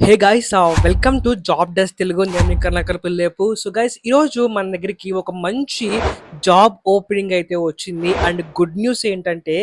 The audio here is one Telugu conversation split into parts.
Hey guys welcome to job desk Telugu. నేను మీ కర్ణాకరపల్లేపు. సో గైస్, ఈరోజు మన దగ్గరికి ఒక మంచి జాబ్ ఓపెనింగ్ అయితే వచ్చింది. అండ్ గుడ్ న్యూస్ ఏంటంటే,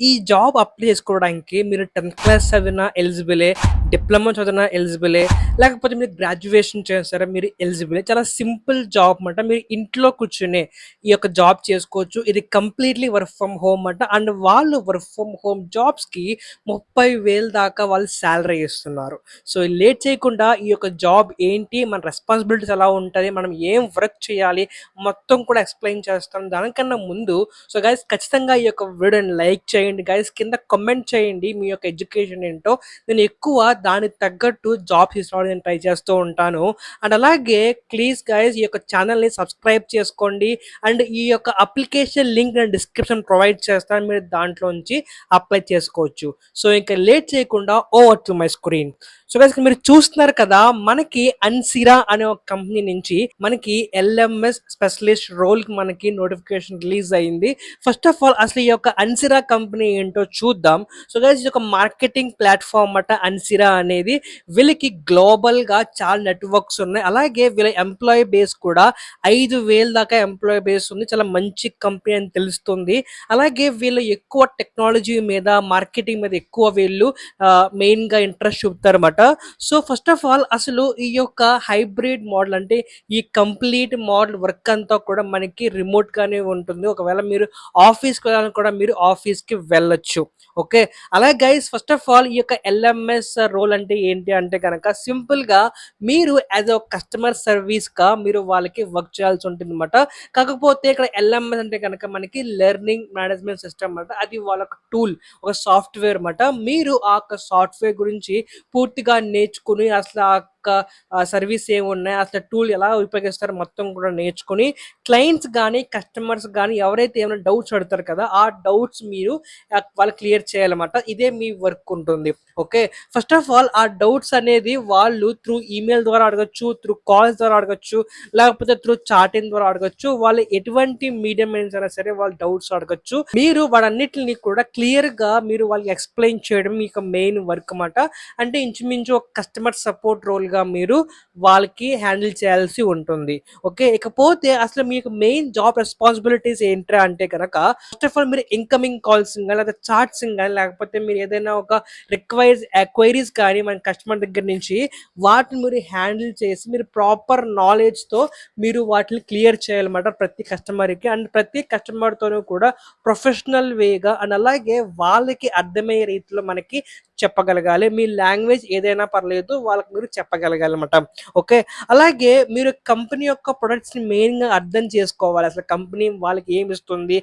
ఈ జాబ్ అప్లై చేసుకోవడానికి మీరు 10th క్లాస్ చదివినా ఎలిజిబులే, డిప్లొమా చదివినా ఎలిజిబులే, లేకపోతే మీరు గ్రాడ్యుయేషన్ చేస్తారా మీరు ఎలిజిబులే. చాలా సింపుల్ జాబ్ అన్నమాట. మీరు ఇంట్లో కూర్చునే ఈ యొక్క జాబ్ చేసుకోవచ్చు. ఇది కంప్లీట్లీ వర్క్ ఫ్రమ్ హోమ్ అంట. అండ్ వాళ్ళు వర్క్ ఫ్రమ్ హోమ్ జాబ్స్కి 30,000 దాకా వాళ్ళు శాలరీ ఇస్తున్నారు. సో లేట్ చేయకుండా ఈ యొక్క జాబ్ ఏంటి, మన రెస్పాన్సిబిలిటీస్ ఎలా ఉంటుంది, మనం ఏం వర్క్ చేయాలి, మొత్తం కూడా ఎక్స్ప్లెయిన్ చేస్తాం. దానికన్నా ముందు సో గైస్, ఖచ్చితంగా ఈ యొక్క వీడియోని లైక్ చేయండి గైస్, కింద కమెంట్ చేయండి మీ యొక్క ఎడ్యుకేషన్ ఏంటో. నేను ఎక్కువ దానికి తగ్గట్టు జాబ్ తీసుకోవడానికి నేను ట్రై చేస్తూ ఉంటాను. అండ్ అలాగే ప్లీజ్ గైస్, ఈ యొక్క ఛానల్ని సబ్స్క్రైబ్ చేసుకోండి. అండ్ ఈ యొక్క అప్లికేషన్ లింక్ నేను డిస్క్రిప్షన్ ప్రొవైడ్ చేస్తాను, మీరు దాంట్లోంచి అప్లై చేసుకోవచ్చు. సో ఇంకా లేట్ చేయకుండా over to my screen. So guys, మీరు చూస్తున్నారు కదా, మనకి అన్సిరా అనే ఒక కంపెనీ నుంచి మనకి ఎల్ఎంఎస్ స్పెషలిస్ట్ రోల్ కి మనకి నోటిఫికేషన్ రిలీజ్ అయింది. ఫస్ట్ ఆఫ్ ఆల్ అసలు ఈ యొక్క అన్సిరా కంపెనీ ఏంటో చూద్దాం. సో గైస్, ఇది ఒక మార్కెటింగ్ ప్లాట్ఫామ్ అట అన్సిరా అనేది. వీళ్ళకి గ్లోబల్ గా చాలా నెట్వర్క్స్ ఉన్నాయి. అలాగే వీళ్ళ ఎంప్లాయీ బేస్ కూడా 5,000 దాకా ఎంప్లాయీ బేస్ ఉంది. చాలా మంచి కంపెనీ అని తెలుస్తుంది. అలాగే వీళ్ళు ఎక్కువ టెక్నాలజీ మీద, మార్కెటింగ్ మీద ఎక్కువ వీళ్ళు మెయిన్ గా ఇంట్రెస్ట్ చూపుతారు. సో ఫస్ట్ ఆఫ్ ఆల్ అసలు ఈ యొక్క హైబ్రిడ్ మోడల్ అంటే ఈ కంప్లీట్ మోడల్ వర్క్ అంతా కూడా మనకి రిమోట్ గానే ఉంటుంది. ఒకవేళ మీరు ఆఫీస్కి వెళ్ళాలని కూడా మీరు ఆఫీస్కి వెళ్ళొచ్చు. ఓకే, అలాగే గైస్, ఫస్ట్ ఆఫ్ ఆల్ ఈ యొక్క ఎల్ఎంఎస్ రోల్ అంటే ఏంటి అంటే కనుక సింపుల్ గా మీరు యాజ్ అ కస్టమర్ సర్వీస్ గా మీరు వాళ్ళకి వర్క్ చేయాల్సి ఉంటుంది అనమాట. కాకపోతే ఇక్కడ ఎల్ఎంఎస్ అంటే కనుక మనకి లెర్నింగ్ మేనేజ్మెంట్ సిస్టమ్ అన్నమాట. అది వాళ్ళ టూల్, ఒక సాఫ్ట్వేర్ అన్నమాట. మీరు ఆ యొక్క సాఫ్ట్వేర్ గురించి పూర్తిగా నేర్చుకుని అసలు ఆ యొక్క సర్వీస్ ఏమున్నాయి, అసలు టూల్ ఎలా ఉపయోగిస్తారో మొత్తం కూడా నేర్చుకుని క్లయింట్స్ కానీ కస్టమర్స్ కానీ ఎవరైతే ఏమైనా డౌట్స్ అడుగుతారు కదా, ఆ డౌట్స్ మీరు వాళ్ళు క్లియర్ చేయాలన్నమాట. ఇదే మీ వర్క్ ఉంటుంది. ఓకే, ఫస్ట్ ఆఫ్ ఆల్ ఆ డౌట్స్ అనేది వాళ్ళు త్రూ ఈమెయిల్ ద్వారా అడగచ్చు, త్రూ కాల్స్ ద్వారా అడగచ్చు, లేకపోతే త్రూ చాటింగ్ ద్వారా అడగచ్చు. వాళ్ళు ఎటువంటి మీడియం అయినా సరే వాళ్ళు డౌట్స్ అడగచ్చు. మీరు వాటన్నిటిని కూడా క్లియర్ గా మీరు వాళ్ళకి ఎక్స్ప్లెయిన్ చేయడం మీకు మెయిన్ వర్క్ అన్నమాట. అంటే ఇంచుమించు ఒక కస్టమర్ సపోర్ట్ రోల్ గా మీరు వాళ్ళకి హ్యాండిల్ చేయాల్సి ఉంటుంది. ఓకే, ఇకపోతే అసలు మీకు మెయిన్ జాబ్ రెస్పాన్సిబిలిటీస్ ఏంట్రా అంటే కనుక, ఫస్ట్ ఆఫ్ ఆల్ మీరు ఇన్కమింగ్ కాల్స్ కానీ, లేదా చాట్స్ కానీ, లేకపోతే మీరు ఏదైనా ఒక క్వైరీస్ కానీ మన కస్టమర్ దగ్గర నుంచి వాటిని మీరు హ్యాండిల్ చేసి మీరు ప్రాపర్ నాలెడ్జ్ తో మీరు వాటిని క్లియర్ చేయాలన్నమాట ప్రతి కస్టమర్కి. అండ్ ప్రతి కస్టమర్తోనూ కూడా ప్రొఫెషనల్ వేగా అండ్ అలాగే వాళ్ళకి అర్థమయ్యే రీతిలో మనకి చెప్పగలగాలి. మీ లాంగ్వేజ్ ఏదైనా పర్లేదు, వాళ్ళకి మీరు చెప్పగలగాలి అనమాట. ఓకే, అలాగే మీరు కంపెనీ యొక్క ప్రొడక్ట్స్ని మెయిన్గా అర్థం చేసుకోవాలి. అసలు కంపెనీ వాళ్ళకి ఏమి ఇస్తుంది,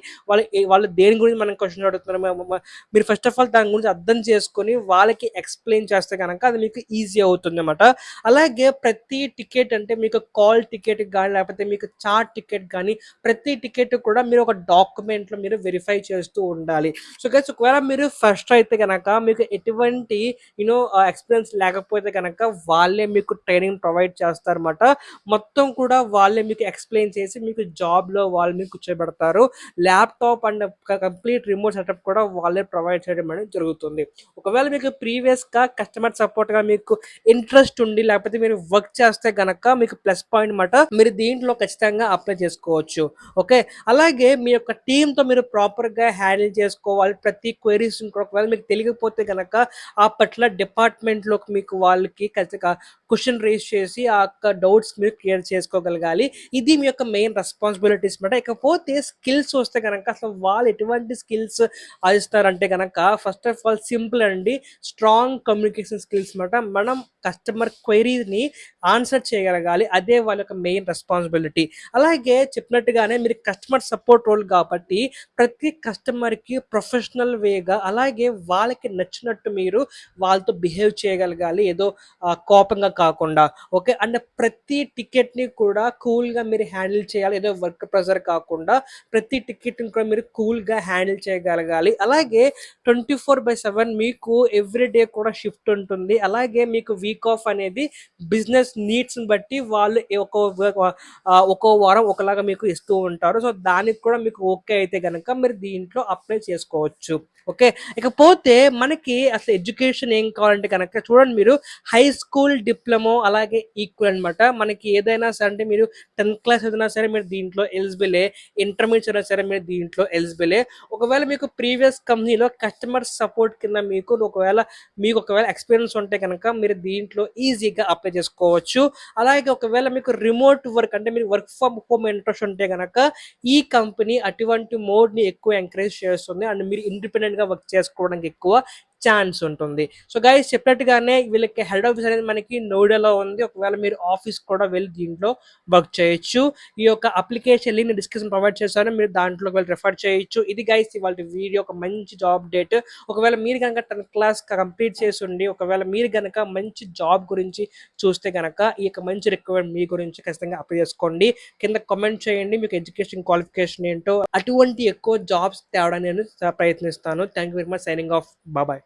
వాళ్ళు దేని గురించి మనం క్వశ్చన్ అడుగుతున్నారు, మీరు ఫస్ట్ ఆఫ్ ఆల్ దాని గురించి అర్థం చేసుకొని వాళ్ళకి ఎక్స్ప్లెయిన్ చేస్తే కనుక అది మీకు ఈజీ అవుతుంది అనమాట. అలాగే ప్రతి టికెట్ అంటే మీకు కాల్ టికెట్ కానీ, లేకపోతే మీకు చార్ట్ టికెట్ కానీ, ప్రతి టికెట్ కూడా మీరు ఒక డాక్యుమెంట్లో మీరు వెరిఫై చేస్తూ ఉండాలి. సో గైస్, ఒకవేళ మీరు ఫస్ట్ అయితే కనుక మీకు ఎటువంటి ఎక్స్పీరియన్స్ లేకపోతే కనుక వాళ్ళే మీకు ట్రైనింగ్ ప్రొవైడ్ చేస్తారన్నమాట. మొత్తం కూడా వాళ్ళే మీకు ఎక్స్ప్లెయిన్ చేసి మీకు జాబ్లో వాళ్ళు మీకు కూర్చోబెడతారు. Laptop and complete remote setup కూడా వాళ్ళే ప్రొవైడ్ చేయడం అనేది జరుగుతుంది. ఒకవేళ మీకు ప్రీవియస్గా కస్టమర్ సపోర్ట్గా మీకు ఇంట్రెస్ట్ ఉండి, లేకపోతే మీరు వర్క్ చేస్తే గనక మీకు ప్లస్ పాయింట్ అన్నమాట. మీరు దీంట్లో ఖచ్చితంగా అప్లై చేసుకోవచ్చు. ఓకే, అలాగే మీ యొక్క టీంతో మీరు ప్రాపర్గా హ్యాండిల్ చేసుకోవాలి. ప్రతి క్వైరీస్ ఒకవేళ మీకు తెలియకపోతే కనుక ఆ పర్టికులర్ డిపార్ట్మెంట్లోకి మీకు వాళ్ళకి ఖచ్చితంగా క్వశ్చన్ రేస్ చేసి ఆ యొక్క డౌట్స్ మీరు క్లియర్ చేసుకోగలగాలి. ఇది మీ యొక్క మెయిన్ రెస్పాన్సిబిలిటీస్ అన్నమాట. ఇకపోతే స్కిల్స్ వస్తే కనుక అసలు వాళ్ళు ఎటువంటి స్కిల్స్ ఆదిస్తారంటే కనుక, ఫస్ట్ ఆఫ్ ఆల్ సింపుల్ అండి, స్ట్రాంగ్ కమ్యూనికేషన్ స్కిల్స్ అన్నమాట. మనం కస్టమర్ క్వైరీని ఆన్సర్ చేయగలగాలి. అదే వాళ్ళ యొక్క మెయిన్ రెస్పాన్సిబిలిటీ. అలాగే చెప్పినట్టుగానే మీరు కస్టమర్ సపోర్ట్ రోల్ కాబట్టి ప్రతి కస్టమర్కి ప్రొఫెషనల్ వేగా, అలాగే వాళ్ళకి నచ్చినట్టు మీరు వాళ్ళతో బిహేవ్ చేయగలగాలి, ఏదో కోపంగా కాకుండా. ఓకే, అండ్ ప్రతి టికెట్ని కూడా కూల్గా మీరు హ్యాండిల్ చేయాలి, ఏదో వర్క్ ప్రెషర్ కాకుండా ప్రతి టికెట్ని కూడా మీరు కూల్గా హ్యాండిల్ చేయగలగాలి. అలాగే 24/7 మీకు ఎవ్రీ డే కూడా షిఫ్ట్ ఉంటుంది. అలాగే మీకు వీక్ ఆఫ్ అనేది బిజినెస్ నీడ్స్ని బట్టి వాళ్ళు ఒక్కో వారం ఒకలాగా మీకు ఇస్తూ ఉంటారు. సో దానికి కూడా మీకు ఓకే అయితే కనుక మీరు దీంట్లో అప్లై చేసుకోవచ్చు. ఓకే, ఇకపోతే మనకి అసలు ఎడ్యుకేషన్ ఏం కావాలంటే కనుక చూడండి, మీరు హై స్కూల్ డిప్లొమో అలాగే ఈక్వల్ అనమాట. మనకి ఏదైనా సరే అంటే మీరు 10th క్లాస్ చదివినా సరే మీరు దీంట్లో ఎలిజిబులే. ఇంటర్మీడియేట్ చదివినా సరే మీరు దీంట్లో ఎలిజిబులే. ఒకవేళ మీకు ప్రీవియస్ కంపెనీలో కస్టమర్ సపోర్ట్ కింద మీకు ఒకవేళ ఎక్స్పీరియన్స్ ఉంటే కనుక మీరు దీంట్లో ఈజీగా అప్లై చేసుకోవచ్చు. అలాగే ఒకవేళ మీకు రిమోట్ వర్క్ అంటే మీరు వర్క్ ఫ్రమ్ హోమ్ ఇంట్రెస్ట్ ఉంటే కనుక ఈ కంపెనీ అటువంటి మోడ్ని ఎక్కువ ఎంకరేజ్ చేస్తుంది అండ్ మీరు ఇండిపెండెంట్గా వర్క్ చేసుకోవడానికి ఎక్కువ ఛాన్స్ ఉంటుంది. సో గైస్ చెప్పినట్టుగానే వీళ్ళకి హెడ్ ఆఫీస్ అనేది మనకి నోయిడాలో ఉంది. ఒకవేళ మీరు ఆఫీస్ కూడా వెళ్ళి దీంట్లో వర్క్ చేయొచ్చు. ఈ యొక్క అప్లికేషన్ లింక్ డిస్క్రిప్షన్ ప్రొవైడ్ చేశాను, మీరు దాంట్లో వెళ్ళి రెఫర్ చేయొచ్చు. ఇది గైస్ ఇవాళ వీడియో, ఒక మంచి జాబ్ డేట్. ఒకవేళ మీరు కనుక 10th క్లాస్ కంప్లీట్ చేసి ఉండి ఒకవేళ మీరు కనుక మంచి జాబ్ గురించి చూస్తే కనుక ఈ యొక్క మంచి రిక్వైర్మెంట్ మీ గురించి ఖచ్చితంగా అప్లై చేసుకోండి. కింద కామెంట్ చేయండి మీకు ఎడ్యుకేషన్ క్వాలిఫికేషన్ ఏంటో. అటువంటి ఎక్కువ జాబ్స్ తేవడానికి నేను ప్రయత్నిస్తాను. Thank you very much. Signing off. Bye.